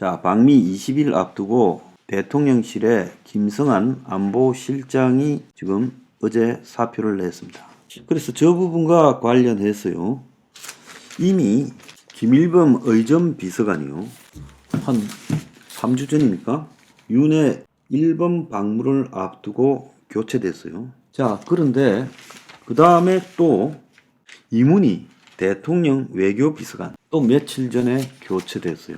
자, 방미 20일 앞두고 대통령실에 김성한 안보실장이 지금 어제 사표를 냈습니다. 그래서 저 부분과 관련해서요, 이미 김일범 의전 비서관이요, 한 3주 전입니까? 윤의 일본 방문을 앞두고 교체됐어요. 자, 그런데 그 다음에 또 이문희 대통령 외교비서관 또 며칠 전에 교체됐어요.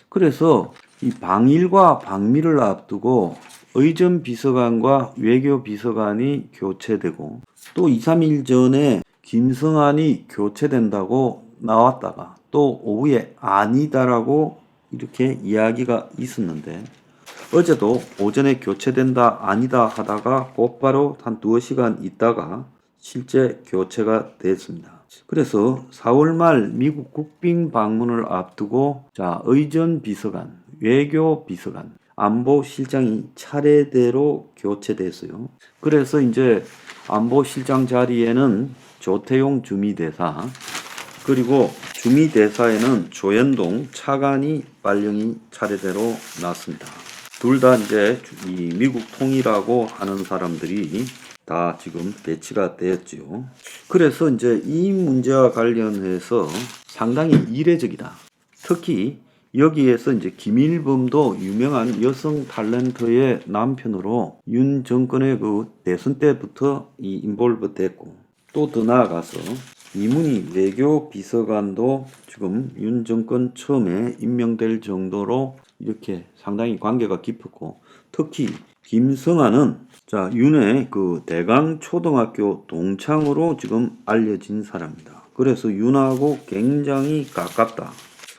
그래서 이 방일과 방미를 앞두고 의전 비서관과 외교 비서관이 교체되고 또 2, 3일 전에 김성한이 교체된다고 나왔다가 또 오후에 아니다라고 이렇게 이야기가 있었는데 어제도 오전에 교체된다 아니다 하다가 곧바로 한 2시간 있다가 실제 교체가 됐습니다. 그래서 4월 말 미국 국빈 방문을 앞두고 의전 비서관, 외교 비서관, 안보실장이 차례대로 교체됐어요. 그래서 이제 안보실장 자리에는 조태용 주미대사, 그리고 주미대사에는 조현동 차관이 발령이 차례대로 났습니다. 둘 다 이제 이 미국 통일하고 하는 사람들이 다 지금 배치가 되었지요. 그래서 이제 이 문제와 관련해서 상당히 이례적이다. 특히 여기에서 이제 김일범도 유명한 여성 탤런트의 남편으로 윤 정권의 그 대선 때부터 이 인볼브 됐고, 또 더 나아가서 이문희 외교 비서관도 지금 윤 정권 처음에 임명될 정도로 이렇게 상당히 관계가 깊었고, 특히 김성한은 윤의 그 대강 초등학교 동창으로 지금 알려진 사람입니다. 그래서 윤하고 굉장히 가깝다.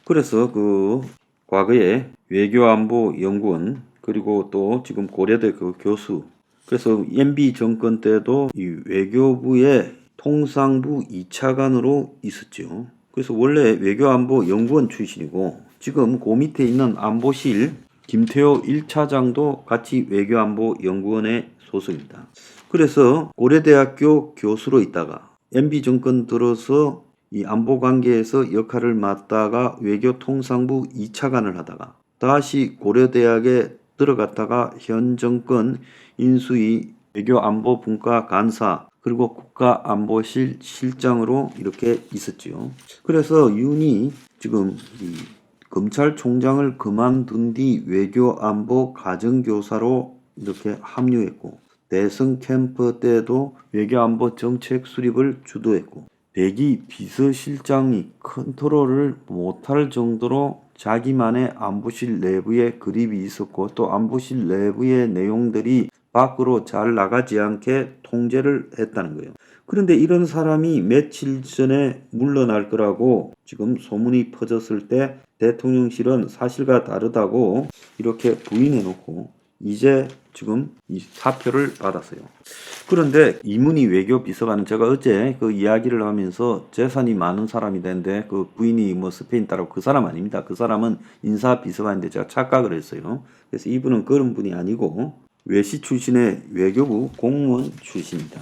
그래서 그 과거에 외교안보연구원, 그리고 또 지금 고려대 그 교수, 그래서 MB 정권 때도 이 외교부의 통상부 2차관으로 있었죠. 그래서 원래 외교안보연구원 출신이고 지금 그 밑에 있는 안보실 김태호 1차장도 같이 외교안보연구원의 소속입니다. 그래서 고려대학교 교수로 있다가 MB 정권 들어서 이 안보관계에서 역할을 맡다가 외교통상부 2차관을 하다가 다시 고려대학에 들어갔다가 현 정권 인수위 외교안보분과 간사, 그리고 국가안보실 실장으로 이렇게 있었지요. 그래서 윤이 지금 이 검찰총장을 그만둔 뒤 외교안보 가정교사로 이렇게 합류했고, 대선 캠프 때도 외교안보 정책 수립을 주도했고, 대기 비서실장이 컨트롤을 못할 정도로 자기만의 안보실 내부에 그립이 있었고, 또 안보실 내부의 내용들이 밖으로 잘 나가지 않게 통제를 했다는 거예요. 그런데 이런 사람이 며칠 전에 물러날 거라고 지금 소문이 퍼졌을 때 대통령실은 사실과 다르다고 이렇게 부인해놓고 이제 지금 이 사표를 받았어요. 그런데 이문희 외교비서관은 제가 어제 그 이야기를 하면서 재산이 많은 사람이 되는데 그 부인이 뭐 스페인 딸하고 그 사람 아닙니다. 그 사람은 인사비서관인데 제가 착각을 했어요. 그래서 이분은 그런 분이 아니고 외시 출신의 외교부 공무원 출신입니다.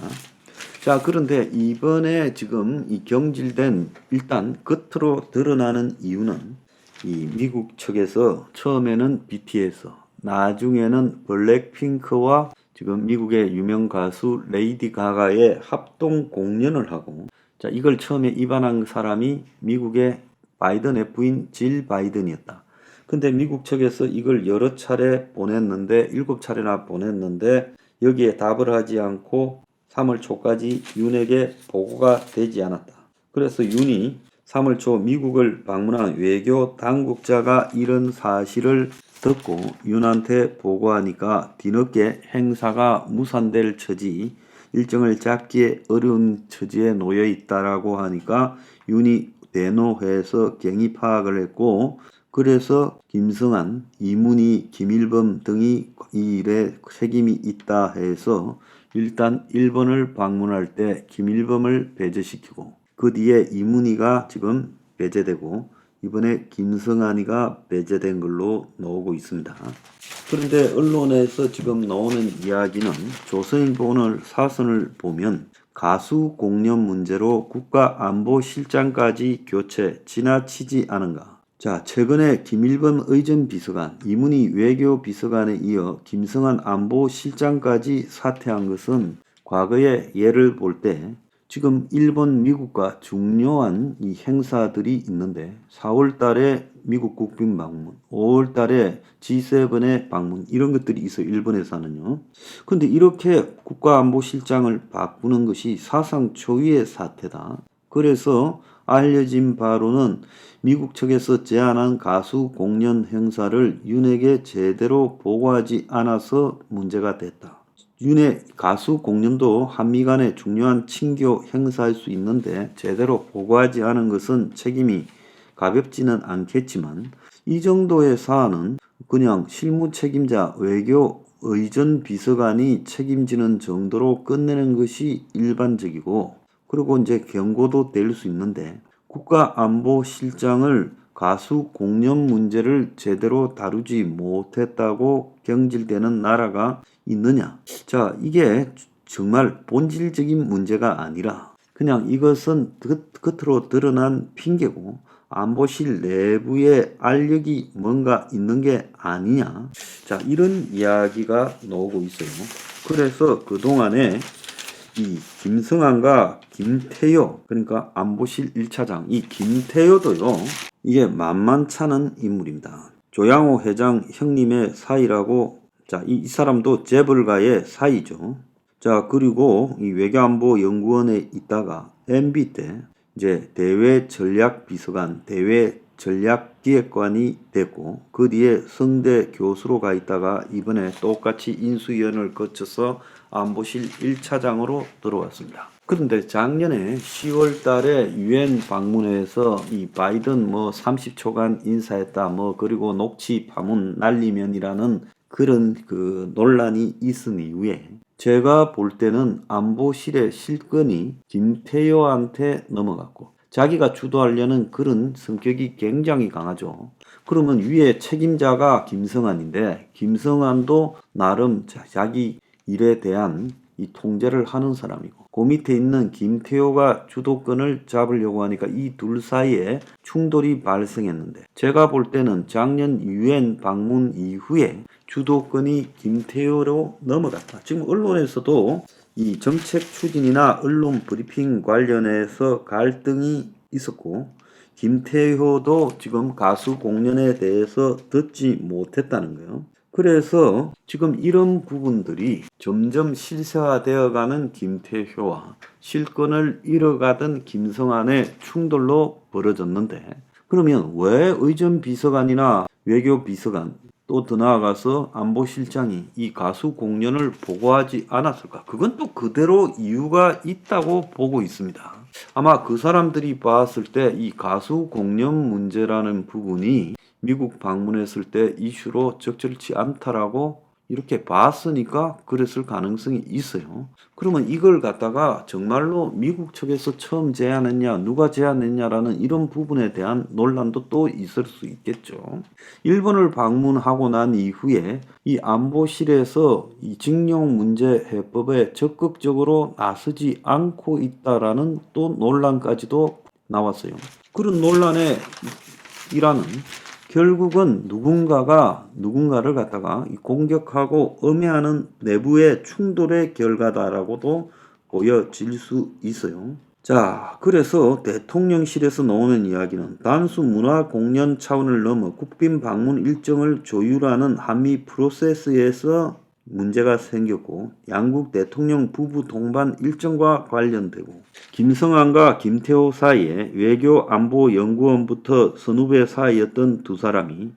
자, 그런데 이번에 지금 이 경질된 일단 겉으로 드러나는 이유는 이 미국 측에서 처음에는 BTS, 나중에는 블랙핑크와 지금 미국의 유명 가수 레이디 가가의 합동 공연을 하고, 이걸 처음에 입안한 사람이 미국의 바이든의 부인 질 바이든이었다. 근데 미국 측에서 이걸 여러 차례 보냈는데 7차례나 보냈는데 여기에 답을 하지 않고 3월 초까지 윤에게 보고가 되지 않았다. 그래서 윤이 3월 초 미국을 방문한 외교 당국자가 이런 사실을 듣고 윤한테 보고하니까 뒤늦게 행사가 무산될 처지, 일정을 잡기 어려운 처지에 놓여 있다라고 하니까 윤이 대노회에서 경위 파악을 했고, 그래서 김성한, 이문희, 김일범 등이 이 일에 책임이 있다 해서 일단 일본을 방문할 때 김일범을 배제시키고 그 뒤에 이문희가 지금 배제되고 이번에 김성한이가 배제된 걸로 나오고 있습니다. 그런데 언론에서 지금 나오는 이야기는 조선일보 사설을 보면 가수 공연 문제로 국가안보실장까지 교체 지나치지 않은가. 자, 최근에 김일범 의전비서관, 이문희 외교비서관에 이어 김성한 안보실장까지 사퇴한 것은 과거의 예를 볼 때 지금 일본, 미국과 중요한 이 행사들이 있는데 4월 달에 미국 국빈 방문, 5월 달에 G7의 방문 이런 것들이 있어요. 일본에서는요. 근데 이렇게 국가안보실장을 바꾸는 것이 사상 초유의 사태다. 그래서 알려진 바로는 미국 측에서 제안한 가수 공연 행사를 윤에게 제대로 보고하지 않아서 문제가 됐다. 윤의 가수 공연도 한미 간의 중요한 친교 행사일 수 있는데 제대로 보고하지 않은 것은 책임이 가볍지는 않겠지만 이 정도의 사안은 그냥 실무 책임자 외교 의전 비서관이 책임지는 정도로 끝내는 것이 일반적이고 그리고 이제 경고도 될 수 있는데 국가안보실장을 가수 공연 문제를 제대로 다루지 못했다고 경질되는 나라가 있느냐? 자, 이게 정말 본질적인 문제가 아니라 그냥 이것은 겉으로 드러난 핑계고 안보실 내부에 알력이 뭔가 있는 게 아니냐? 자, 이런 이야기가 나오고 있어요. 그래서 그동안에 이 김성한과 김태효, 그러니까 안보실 1차장, 이 김태효도요, 이게 만만찮은 인물입니다. 조양호 회장 형님의 사이라고, 자, 이 사람도 재벌가의 사이죠. 자, 그리고 이 외교안보연구원에 있다가 MB 때 이제 대외전략비서관, 대외전략기획관이 됐고, 그 뒤에 성대 교수로 가 있다가 이번에 똑같이 인수위원을 거쳐서 안보실 1차장으로 들어왔습니다. 그런데 작년에 10월 달에 유엔 방문회에서 이 바이든 30초간 인사했다 그리고 녹취 파문 날리면이라는 그런 그 논란이 있은 이후에 제가 볼 때는 안보실의 실권이 김태효한테 넘어갔고 자기가 주도하려는 그런 성격이 굉장히 강하죠. 그러면 위에 책임자가 김성한인데 김성한도 나름 자기 일에 대한 이 통제를 하는 사람이고 그 밑에 있는 김태효가 주도권을 잡으려고 하니까 이 둘 사이에 충돌이 발생했는데 제가 볼 때는 작년 유엔 방문 이후에 주도권이 김태효로 넘어갔다. 지금 언론에서도 이 정책 추진이나 언론 브리핑 관련해서 갈등이 있었고 김태효도 지금 가수 공연에 대해서 듣지 못했다는 거예요. 그래서 지금 이런 부분들이 점점 실세화되어가는 김태효와 실권을 잃어가던 김성한의 충돌로 벌어졌는데 그러면 왜 의전비서관이나 외교비서관 또 더 나아가서 안보실장이 이 가수 공연을 보고하지 않았을까? 그건 또 그대로 이유가 있다고 보고 있습니다. 아마 그 사람들이 봤을 때 이 가수 공연 문제라는 부분이 미국 방문했을 때 이슈로 적절치 않다라고 이렇게 봤으니까 그랬을 가능성이 있어요. 그러면 이걸 갖다가 정말로 미국 측에서 처음 제안했냐, 누가 제안했냐라는 이런 부분에 대한 논란도 또 있을 수 있겠죠. 일본을 방문하고 난 이후에 이 안보실에서 이 징용 문제 해법에 적극적으로 나서지 않고 있다라는 또 논란까지도 나왔어요. 그런 논란의 일환은 결국은 누군가가 누군가를 갖다가 공격하고 엄해하는 내부의 충돌의 결과다라고도 보여질 수 있어요. 자, 그래서 대통령실에서 나오는 이야기는 단수 문화 공연 차원을 넘어 국빈 방문 일정을 조율하는 한미 프로세스에서 문제가 생겼고 양국 대통령 부부 동반 일정과 관련되고 김성한과 김태호 사이에 외교안보연구원부터 선후배 사이였던 두 사람이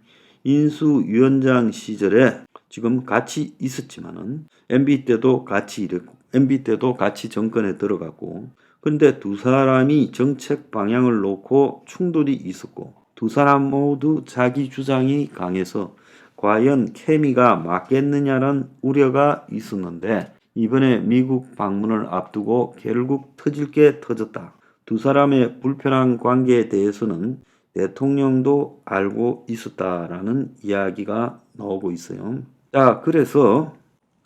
인수위원장 시절에 지금 같이 있었지만은 MB 때도 같이 일했고 MB 때도 같이 정권에 들어갔고 그런데 두 사람이 정책 방향을 놓고 충돌이 있었고 두 사람 모두 자기 주장이 강해서 과연 케미가 맞겠느냐는 우려가 있었는데 이번에 미국 방문을 앞두고 결국 터질 게 터졌다. 두 사람의 불편한 관계에 대해서는 대통령도 알고 있었다라는 이야기가 나오고 있어요. 자, 그래서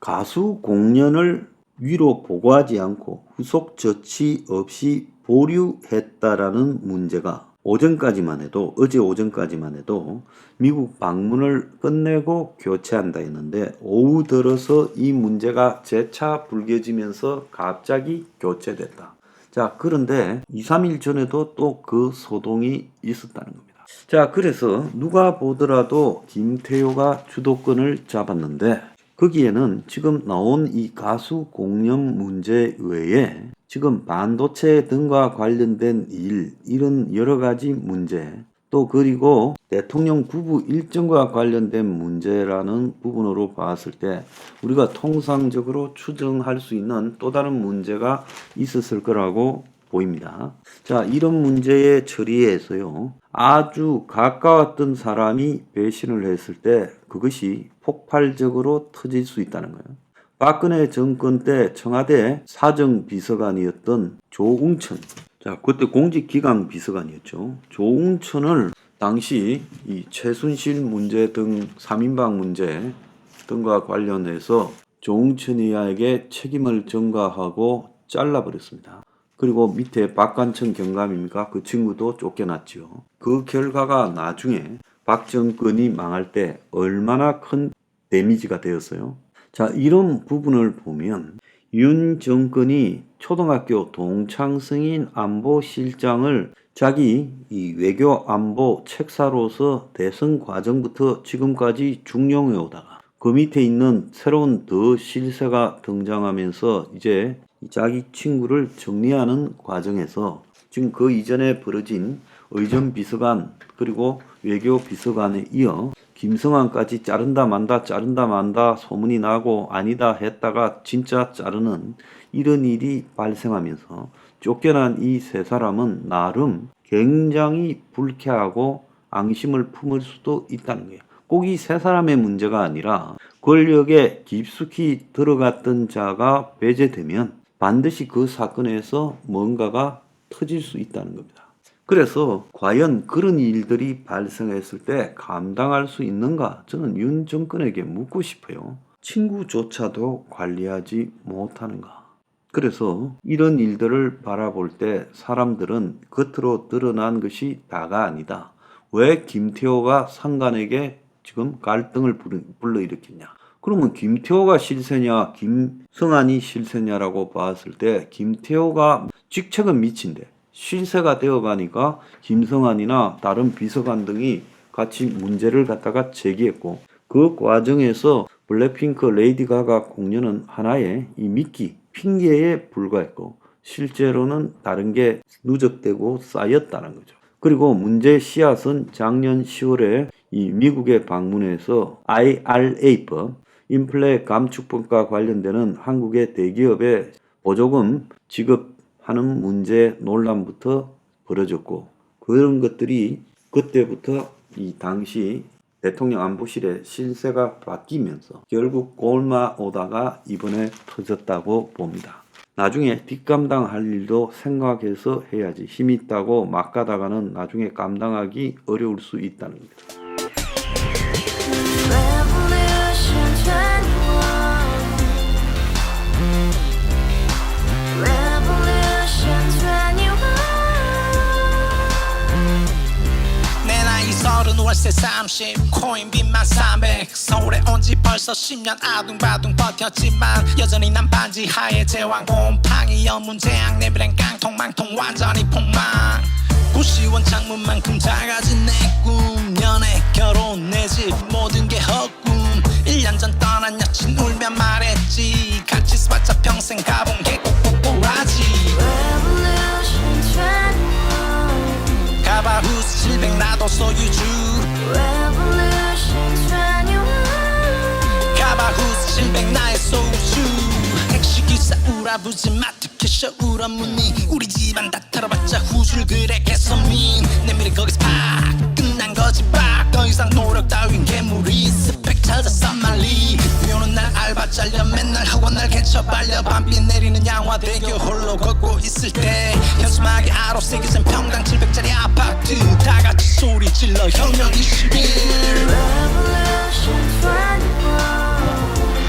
가수 공연을 위로 보고하지 않고 후속 조치 없이 보류했다라는 문제가 오전까지만 해도, 어제 오전까지만 해도 미국 방문을 끝내고 교체한다 했는데 오후 들어서 이 문제가 재차 불겨지면서 갑자기 교체됐다. 자, 그런데 2, 3일 전에도 또 그 소동이 있었다는 겁니다. 자, 그래서 누가 보더라도 김태효가 주도권을 잡았는데 거기에는 지금 나온 이 가수 공연 문제 외에 지금 반도체 등과 관련된 일, 이런 여러 가지 문제, 또 그리고 대통령 구부 일정과 관련된 문제라는 부분으로 봤을 때 우리가 통상적으로 추정할 수 있는 또 다른 문제가 있었을 거라고 보입니다. 자, 이런 문제의 처리에서요, 아주 가까웠던 사람이 배신을 했을 때 그것이 폭발적으로 터질 수 있다는 거예요. 박근혜 정권 때 청와대 사정비서관이었던 조웅천, 자, 그때 공직기강 비서관이었죠. 조웅천을 당시 이 최순실 문제 등 3인방 문제 등과 관련해서 조웅천이에게 책임을 전가하고 잘라버렸습니다. 그리고 밑에 박관청 경감입니까? 그 친구도 쫓겨났죠. 그 결과가 나중에 박 정권이 망할 때 얼마나 큰 데미지가 되었어요. 자, 이런 부분을 보면 윤 정권이 초등학교 동창승인 안보실장을 자기 이 외교 안보 책사로서 대선 과정부터 지금까지 중용해 오다가 그 밑에 있는 새로운 더 실세가 등장하면서 이제 자기 친구를 정리하는 과정에서 지금 그 이전에 벌어진 의전 비서관 그리고 외교 비서관에 이어 김성환까지 자른다 만다 소문이 나고 아니다 했다가 진짜 자르는 이런 일이 발생하면서 쫓겨난 이 세 사람은 나름 굉장히 불쾌하고 앙심을 품을 수도 있다는 거예요. 꼭 이 세 사람의 문제가 아니라 권력에 깊숙이 들어갔던 자가 배제되면 반드시 그 사건에서 뭔가가 터질 수 있다는 겁니다. 그래서 과연 그런 일들이 발생했을 때 감당할 수 있는가? 저는 윤 정권에게 묻고 싶어요. 친구조차도 관리하지 못하는가? 그래서 이런 일들을 바라볼 때 사람들은 겉으로 드러난 것이 다가 아니다. 왜 김태호가 상관에게 지금 갈등을 불러일으켰냐? 그러면 김태호가 실세냐 김성환이 실세냐라고 봤을 때 김태호가 직책은 미친데 실세가 되어가니까 김성환이나 다른 비서관 등이 같이 문제를 갖다가 제기했고 그 과정에서 블랙핑크 레이디 가가 공연은 하나의 이 미끼 핑계에 불과했고 실제로는 다른 게 누적되고 쌓였다는 거죠. 그리고 문제 씨앗은 작년 10월에 이 미국에 방문해서 IRA법 인플레 감축법과 관련되는 한국의 대기업의 보조금 지급하는 문제 논란부터 벌어졌고 그런 것들이 그때부터 이 당시 대통령 안보실의 실세가 바뀌면서 결국 골마 오다가 이번에 터졌다고 봅니다. 나중에 뒷감당할 일도 생각해서 해야지 힘이 있다고 막 가다가는 나중에 감당하기 어려울 수 있다는 겁니다. 월세 30 코인빚만 300 서울에 온지 벌써 10년 아둥바둥 버텼지만 여전히 난 반지 하에 제왕 곰팡이 연문제약 내비랑 깡통망통 완전히 폭망 90원 창문만큼 작아진 내 꿈 연애 결혼 내 집 모든 게 헛꿈 1년 전 떠난 여친 울며 말했지 같이 써봤자 평생 가본 게 꼭꼭꼭라지 가바후스 700 나도 소유주 가바후스 700 나의 소유주 택시기사 우라부지 마트캐셔 울어무니 우리 집안 다 털어봤자 후줄 그래 개선민 내 미래 거기서 팍 끝난 거지 빡 더 이상 노력 따윈 괴물이 스펙 찾아 쌈말리 비오는 날 알바 잘려 맨날 학원 날 개쳐 발려 밤비 내리는 양화대교 홀로 걷고 있을 때 현수막에 아로 새겨진 평당 700짜리 아파트 다같이 소리 질러 혁명 21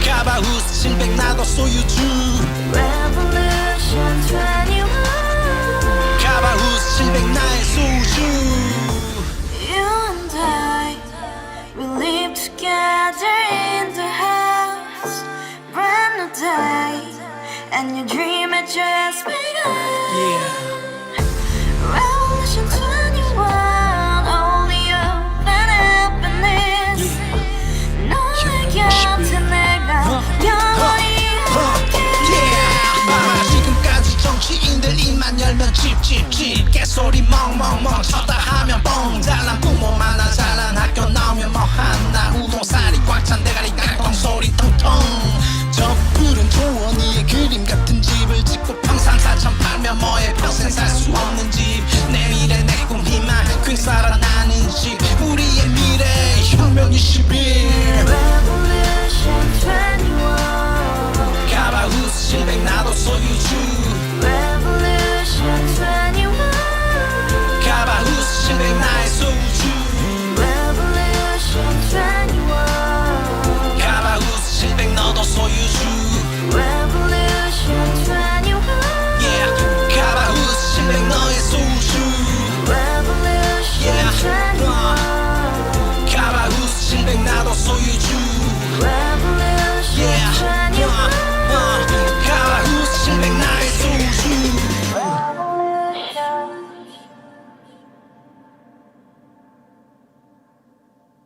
가바후스 700 나도 소유주 가바후스 700 나의 소유주 and you dream at your ass